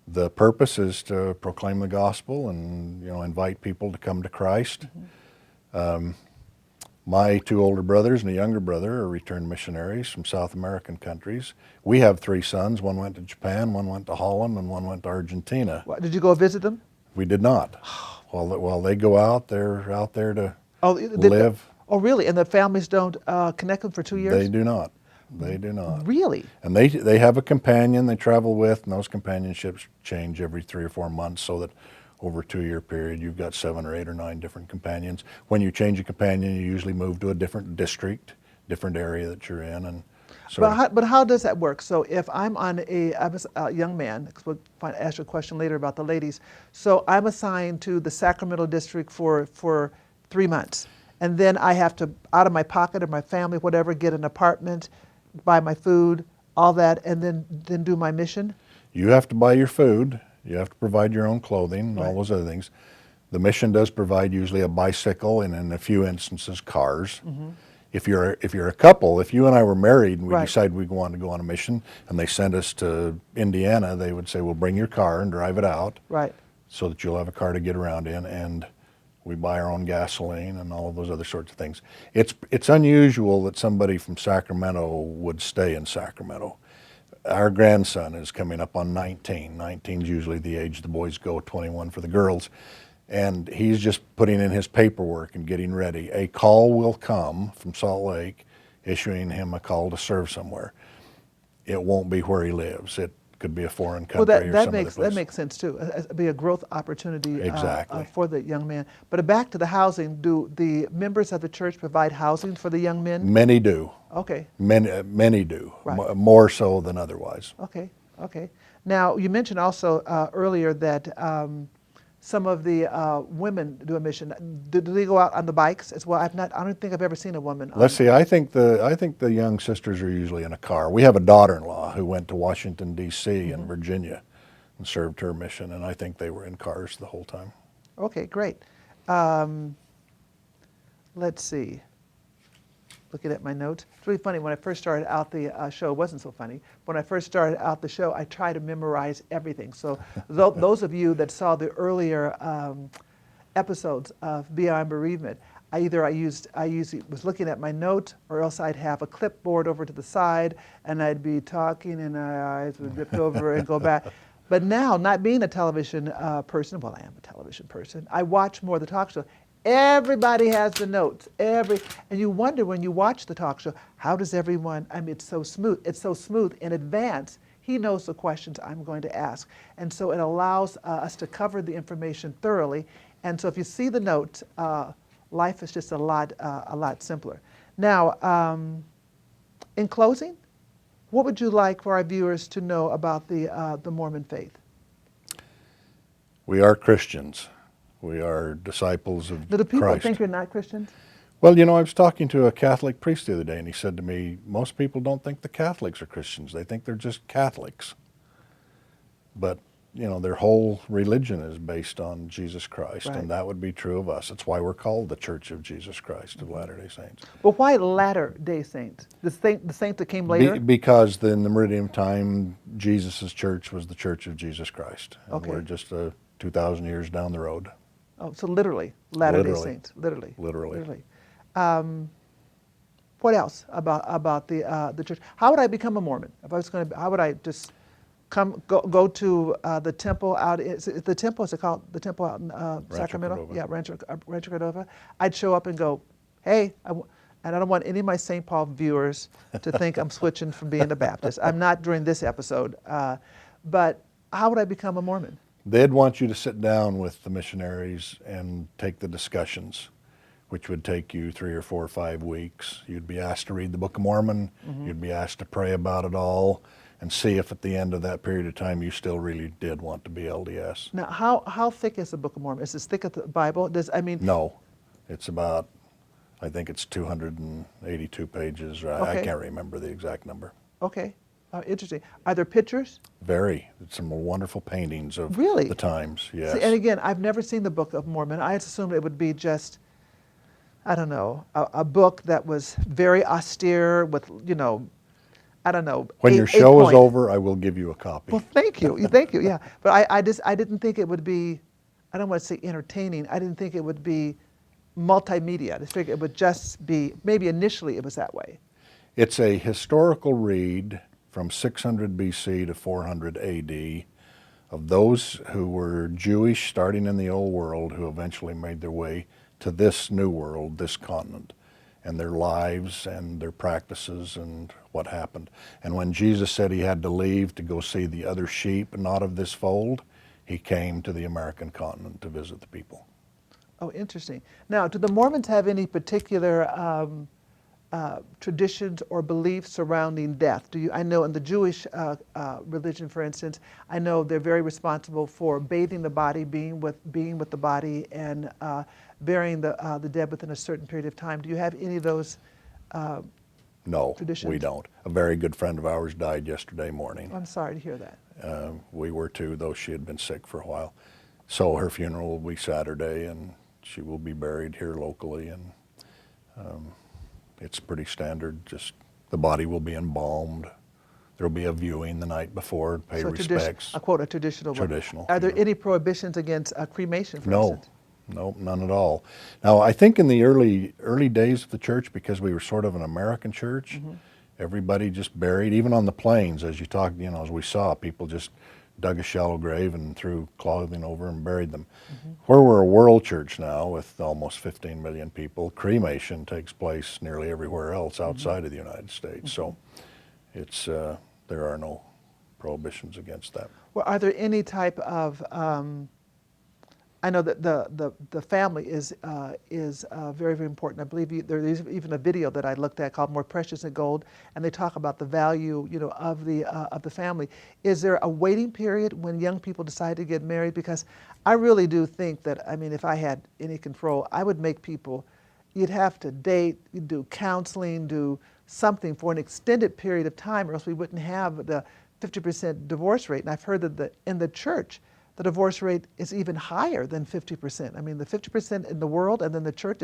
The purpose is to proclaim the gospel and invite people to come to Christ. My 2 older brothers and a younger brother are returned missionaries from South American countries. We have 3 sons. One went to Japan, one went to Holland, and one went to Argentina.
Did you go visit them?
We did not. While they go out, they're out there to live.
Oh, really? And the families don't connect them for 2 years?
They do not. They do not.
Really?
And they have a companion they travel with, and those companionships change every 3 or 4 months, so that over a 2-year period, you've got 7 or 8 or 9 different companions. When you change a companion, you usually move to a different district, different area that you're in. And
but how does that work? So if I'm on a young man, because we'll ask you a question later about the ladies. So I'm assigned to the Sacramento district for 3 months. And then I have to, out of my pocket or my family, whatever, get an apartment, buy my food, all that, and then do my mission?
You have to buy your food. You have to provide your own clothing, and all those other things. The mission does provide usually a bicycle, and in a few instances, cars. If you're a couple, if you and I were married and we decided we wanted to go on a mission, and they sent us to Indiana, they would say, "Well, bring your car and drive it out, so that you'll have a car to get around in." And we buy our own gasoline and all of those other sorts of things. It's unusual that somebody from Sacramento would stay in Sacramento. Our grandson is coming up on 19. 19 is usually the age the boys go, 21 for the girls. And he's just putting in his paperwork and getting ready. A call will come from Salt Lake, issuing him a call to serve somewhere. It won't be where he lives. It could be a foreign country or some other place.
That makes sense too. It'd be a growth opportunity
exactly.
For the young man. But back to the housing, do the members of the church provide housing for the young men?
Many do.
Okay.
Many do, more so than otherwise.
Okay. Now, you mentioned also earlier that some of the women do a mission. Do they go out on the bikes as well? I don't think I've ever seen a woman.
Let's see. I think the young sisters are usually in a car. We have a daughter-in-law who went to Washington D.C. and Virginia and served her mission, and I think they were in cars the whole time.
Okay, great. Let's see. Looking at my notes. It's really funny. When I first started out the show, it wasn't so funny. When I first started out the show, I tried to memorize everything. So those of you that saw the earlier episodes of Beyond Bereavement, I usually was looking at my notes, or else I'd have a clipboard over to the side, and I'd be talking, and my eyes would drift over and go back. But now, not being a television person, well, I am a television person, I watch more of the talk show. Everybody has the notes, and you wonder when you watch the talk show, how does everyone, I mean, it's so smooth in advance. He knows the questions I'm going to ask. And so it allows us to cover the information thoroughly. And so if you see the notes, life is just a lot simpler. Now, in closing, what would you like for our viewers to know about the Mormon faith?
We are Christians. We are disciples of Christ.
Do the people think you're not Christians?
Well, you know, I was talking to a Catholic priest the other day, and he said to me, most people don't think the Catholics are Christians. They think they're just Catholics. But, you know, their whole religion is based on Jesus Christ,
Right.
and that would be true of us. That's why we're called the Church of Jesus Christ of Latter-day Saints.
But why Latter-day Saints? The saint that came later?
Because in the meridian of time, Jesus' church was the Church of Jesus Christ. And
Okay.
we're just 2,000 years down the road.
Oh, so literally, Latter-day Saints, literally. What else about the church? How would I become a Mormon? If I was going to, how would I just go to the temple out? Is the temple? Is it called the temple out in Sacramento?
Cordova.
Yeah, Rancho Cordova. I'd show up and go, hey, and I don't want any of my St. Paul viewers to think I'm switching from being a Baptist. I'm not during this episode. But how would I become a Mormon?
They'd want you to sit down with the missionaries and take the discussions, which would take you 3 or 4 or 5 weeks. You'd be asked to read the Book of Mormon. You'd be asked to pray about it all and see if at the end of that period of time you still really did want to be LDS.
Now, how thick is the Book of Mormon? Is it as thick as the Bible?
No. It's about, I think it's 282 pages. I
Okay.
can't remember the exact number.
Okay. Interesting. Are there pictures?
Very. It's some wonderful paintings of
Really?
the times, yes.
See, and again, I've never seen the Book of Mormon. I assumed it would be just, I don't know, a book that was very austere with, you know, I don't know.
When your show is over, I will give you a copy.
Well, thank you. Thank you, yeah. But I didn't think it would be, I don't want to say entertaining. I didn't think it would be multimedia. I just figured it would just be, maybe initially it was that way.
It's a historical read from 600 BC to 400 AD of those who were Jewish starting in the old world who eventually made their way to this new world, this continent, and their lives and their practices and what happened. And when Jesus said he had to leave to go see the other sheep not of this fold, he came to the American continent to visit the people.
Oh, interesting. Now, do the Mormons have any particular traditions or beliefs surrounding death? I know in the Jewish religion, for instance, I know they're very responsible for bathing the body, being with the body, and burying the dead within a certain period of time. Do you have any of those
No,
traditions?
we don't. A very good friend of ours died yesterday morning.
I'm sorry to hear that.
We were too, though she had been sick for a while. So her funeral will be Saturday, and she will be buried here locally, and it's pretty standard. Just the body will be embalmed. There will be a viewing the night before, pay respects.
I quote a traditional one.
Traditional.
Are there any prohibitions against cremation, for instance?
No, none at all. Now, I think in the early days of the church, because we were sort of an American church, everybody just buried, even on the plains, as you talked, you know, as we saw, people just dug a shallow grave and threw clothing over and buried them. Where we're a world church now with almost 15 million people, cremation takes place nearly everywhere else outside of the United States. So it's there are no prohibitions against that.
Well, are there any type of I know that the family is very, very important. I believe there's even a video that I looked at called "More Precious Than Gold," and they talk about the value, of the family. Is there a waiting period when young people decide to get married? Because I really do think that, I mean, if I had any control, I would make people. You'd have to date, you'd do counseling, do something for an extended period of time, or else we wouldn't have the 50% divorce rate. And I've heard that in the church, the divorce rate is even higher than 50%. I mean, the 50% in the world and then the church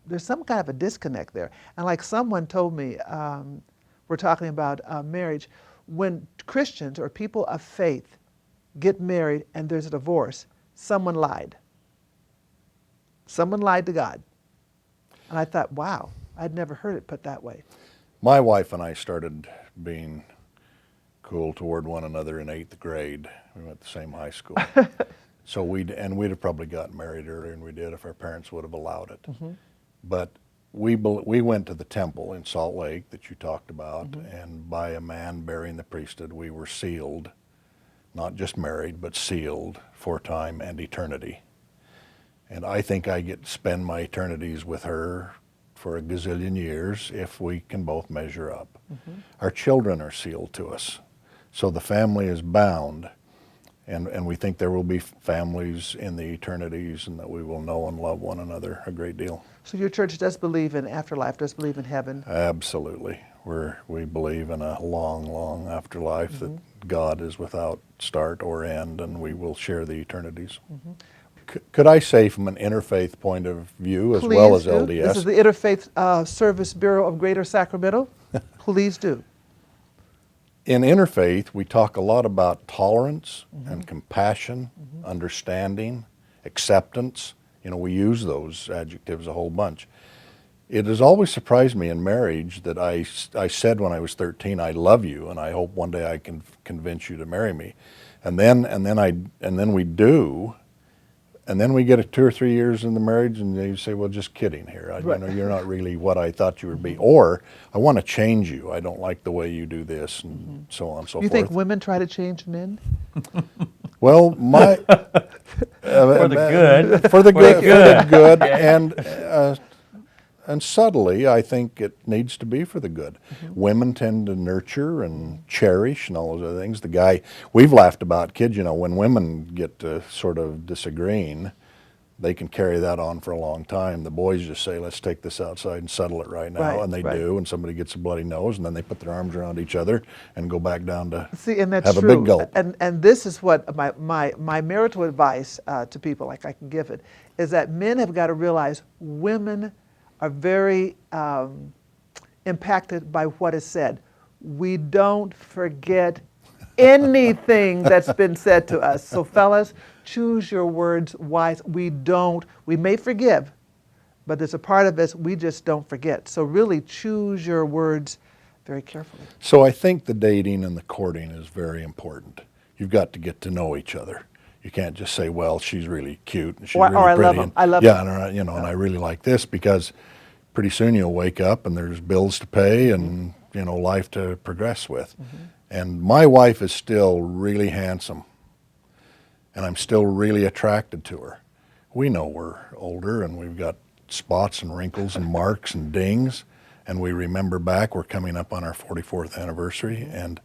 there's some kind of a disconnect there. And like someone told me, we're talking about marriage, when Christians or people of faith get married and there's a divorce, someone lied. Someone lied to God. And I thought, wow, I'd never heard it put that way.
My wife and I started being cool toward one another in 8th grade. We went to the same high school. So we'd have probably gotten married earlier than we did if our parents would have allowed it.
Mm-hmm.
But we went to the temple in Salt Lake that you talked about,
Mm-hmm.
and by a man bearing the priesthood, we were sealed, not just married, but sealed for time and eternity. And I think I get to spend my eternities with her for a gazillion years if we can both measure up.
Mm-hmm.
Our children are sealed to us. So the family is bound, and we think there will be families in the eternities and that we will know and love one another a great deal.
So your church does believe in afterlife, does believe in heaven?
Absolutely. We believe in a long, long afterlife,
Mm-hmm.
that God is without start or end, and we will share the eternities.
Mm-hmm.
Could I say from an interfaith point of view as
Please
well as
do.
LDS?
This is the Interfaith Service Bureau of Greater Sacramento. Please do.
In interfaith, we talk a lot about tolerance
Mm-hmm.
and compassion,
Mm-hmm.
understanding, acceptance. We use those adjectives a whole bunch. It has always surprised me in marriage that I said when I was 13, I love you, and I hope one day I can convince you to marry me. And then we do. And then we get 2 or 3 years in the marriage, and you say, "Well, just kidding here.
Right.
You're not really what I thought you would be." Or, "I want to change you. I don't like the way you do this," and so on and so
You
forth.
think women try to change men?
Well, for
the good.
For the good,
Yeah.
and subtly, I think it needs to be for the good.
Mm-hmm.
Women tend to nurture and cherish and all those other things. We've laughed about kids, when women get to sort of disagreeing, they can carry that on for a long time. The boys just say, "Let's take this outside and settle it right now,"
Right,
and they
right.
do, and somebody gets a bloody nose, and then they put their arms around each other and go back down to
See, and that's
have
true.
a big gulp.
And this is what my marital advice to people, like I can give it, is that men have got to realize women are very impacted by what is said. We don't forget anything that's been said to us. So fellas, choose your words wise. We may forgive, but there's a part of us we just don't forget. So really choose your words very carefully.
So I think the dating and the courting is very important. You've got to get to know each other. You can't just say, "Well, she's really cute and she's really
I
pretty."
love him. I love
yeah,
him.
and I really like this, because pretty soon you'll wake up and there's bills to pay and life to progress with.
Mm-hmm.
And my wife is still really handsome, and I'm still really attracted to her. We know we're older and we've got spots and wrinkles and marks and dings, and we remember back. We're coming up on our 44th anniversary, and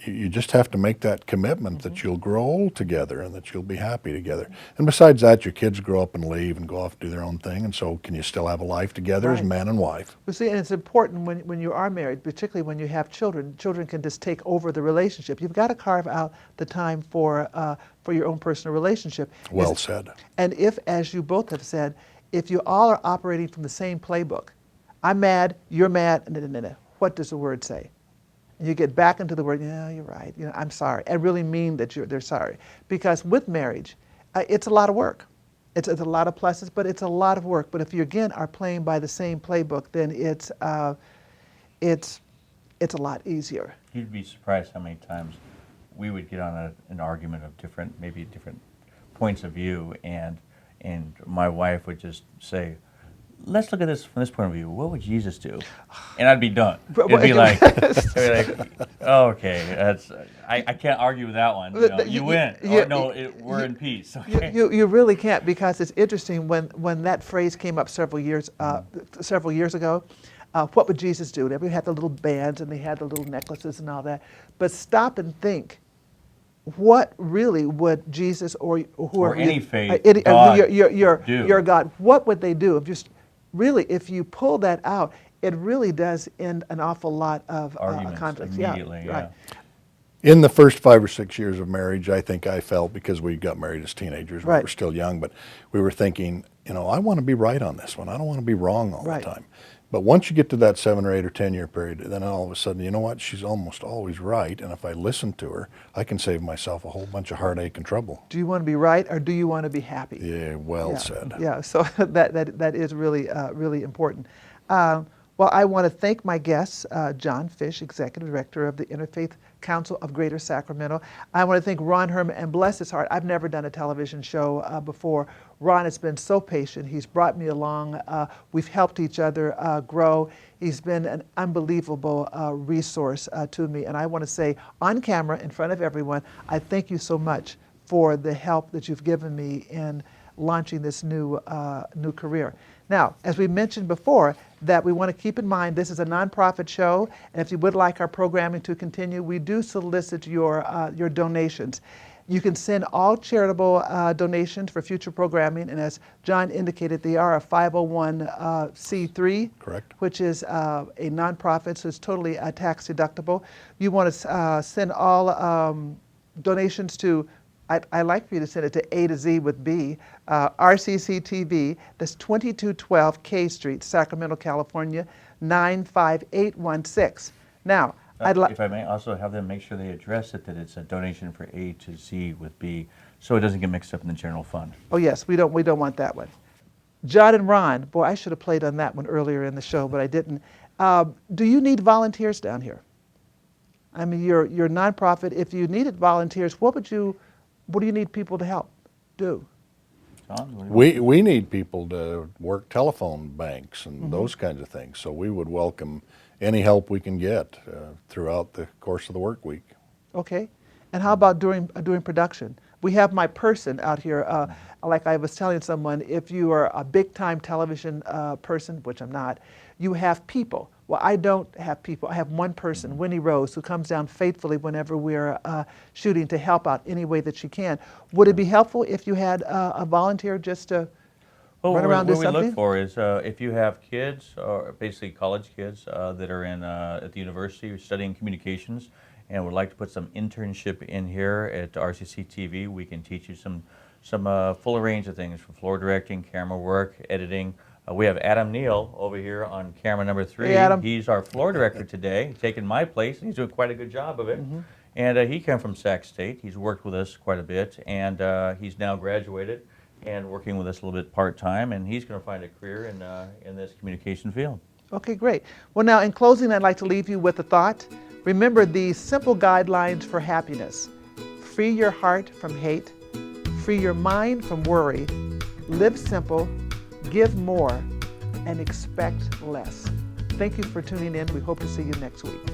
you just have to make that commitment that you'll grow old together and that you'll be happy together. And besides that, your kids grow up and leave and go off and do their own thing, and so can you still have a life together as
Right.
man and wife?
Well, see, and it's important when you are married, particularly when you have children. Children can just take over the relationship. You've got to carve out the time for your own personal relationship.
Well said.
And if, as you both have said, if you all are operating from the same playbook, I'm mad, you're mad, what does the word say? And you get back into the word, "Yeah, you're right, I'm sorry," and really mean that they're sorry. Because with marriage, it's a lot of work. It's a lot of pluses, but it's a lot of work. But if you again are playing by the same playbook, then it's a lot easier.
You'd be surprised how many times we would get on an argument of different points of view, and my wife would just say, let's look at this from this point of view. What would Jesus do? And I'd be done. It'd be like, oh, okay, that's I can't argue with that one. You win. We're in peace. Okay?
You really can't, because it's interesting when that phrase came up several years ago. What would Jesus do? Everybody had the little bands and they had the little necklaces and all that. But stop and think. What really would Jesus or
any faith,
your God, what would they do? If you pull that out, it really does end an awful lot of conflicts.
Immediately, yeah.
Right.
In the first 5 or 6 years of marriage, I think I felt, because we got married as teenagers, we
right.
were still young, but we were thinking, I want to be right on this one. I don't want to be wrong all
right.
the time. But once you get to that 7 or 8 or 10 year period, then all of a sudden, you know what? She's almost always right. And if I listen to her, I can save myself a whole bunch of heartache and trouble.
Do you want to be right, or do you want to be happy?
Yeah, well said.
Yeah, so that is really, really important. Well, I want to thank my guests, Jon Fish, Executive Director of the Interfaith Council of Greater Sacramento. I want to thank Ron Herman, and bless his heart, I've never done a television show before. Ron has been so patient. He's brought me along. We've helped each other grow. He's been an unbelievable resource to me. And I want to say on camera, in front of everyone, I thank you so much for the help that you've given me in launching this new career. Now, as we mentioned before, that we want to keep in mind this is a nonprofit show, and if you would like our programming to continue, we do solicit your donations. You can send all charitable donations for future programming, and as Jon indicated, they are a 501c3,
correct,
which is a nonprofit, so it's totally tax deductible. You want to send all donations to, I like for you to send it to A to Z with B, RCCTV, that's 2212 K Street, Sacramento, California, 95816. Now,
if I may also have them make sure they address it, that it's a donation for A to Z with B, so it doesn't get mixed up in the general fund.
Oh yes, we don't want that one. John and Ron, boy, I should have played on that one earlier in the show, but I didn't. Do you need volunteers down here? I mean, you're a nonprofit. If you needed volunteers, what do you need people to help do?
Jon,
we need people to work telephone banks and those kinds of things. So we would welcome any help we can get throughout the course of the work week.
Okay. And how about during production? We have my person out here. Like I was telling someone, if you are a big-time television person, which I'm not, you have people. Well, I don't have people. I have one person, Winnie Rose, who comes down faithfully whenever we're shooting to help out any way that she can. Would it be helpful if you had a volunteer just to run around and do something?
What we look for is if you have kids, or basically college kids that are at the university studying communications and would like to put some internship in here at RCCTV, we can teach you some full range of things, from floor directing, camera work, editing. We have Adam Neal over here on camera number 3.
Hey, Adam.
He's our floor director today, taking my place, and he's doing quite a good job of it. And he came from Sac State. He's worked with us quite a bit, and he's now graduated and working with us a little bit part-time, and he's going to find a career in this communication field.
Okay, great. Well, now, in closing, I'd like to leave you with a thought. Remember these simple guidelines for happiness. Free your heart from hate. Free your mind from worry. Live simple. Give more. And expect less. Thank you for tuning in. We hope to see you next week.